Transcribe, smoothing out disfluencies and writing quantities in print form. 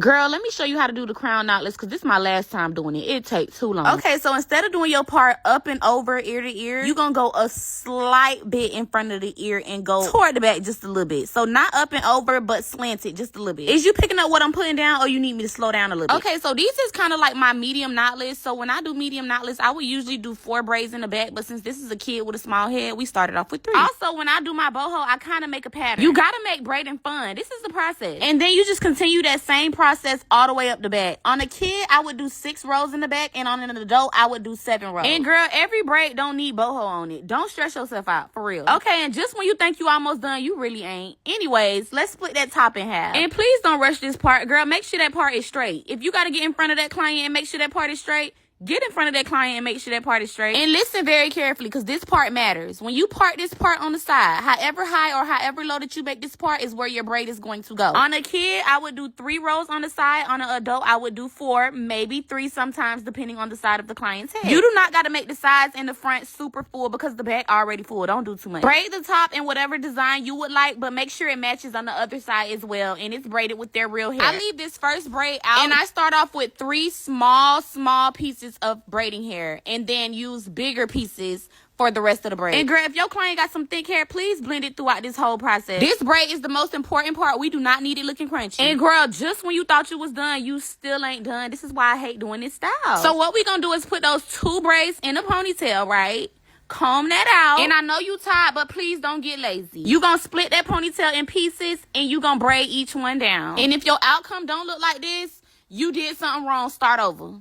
Girl, let me show you how to do the crown knotless because this is my last time doing it. It takes too long. Okay, so instead of doing your part up and over ear to ear, you're going to go a slight bit in front of the ear and go toward the back just a little bit. So not up and over, but slanted just a little bit. Is you picking up what I'm putting down or you need me to slow down a little bit? Okay, so these is kind of like my medium knotless. So when I do medium knotless, I would usually do 4 braids in the back. But since this is a kid with a small head, we started off with 3. Also, when I do my boho, I kind of make a pattern. You got to make braiding fun. This is the process. And then you just continue that same process all the way up the back. On a kid, I would do 6 rows in the back, and on an adult, I would do 7 rows. And girl, every braid don't need boho on it. Don't stress yourself out, for real. Okay, and just when you think you almost done, you really ain't. Anyways, let's split that top in half. And please don't rush this part, girl. Make sure that part is straight. If you gotta get in front of that client and make sure that part is straight, get in front of that client and make sure that part is straight. And listen very carefully because this part matters. When you part this part on the side, however high or however low that you make this part is where your braid is going to go. On a kid, I would do 3 rows on the side. On an adult, I would do 4, maybe 3 sometimes, depending on the side of the client's head. You do not got to make the sides and the front super full because the back already full. Don't do too much. Braid the top in whatever design you would like, but make sure it matches on the other side as well. And it's braided with their real hair. I leave this first braid out and I start off with 3 small pieces of braiding hair and then use bigger pieces for the rest of the braid. And girl, if your client got some thick hair, please blend it throughout this whole process. This braid is the most important part. We do not need it looking crunchy. And girl, just when you thought you was done, you still ain't done. This is why I hate doing this style. So what we gonna do is put those 2 braids in a ponytail, right? Comb that out. And I know you tired, but please don't get lazy. You gonna split that ponytail in pieces and you gonna braid each one down. And if your outcome don't look like this, you did something wrong. Start over.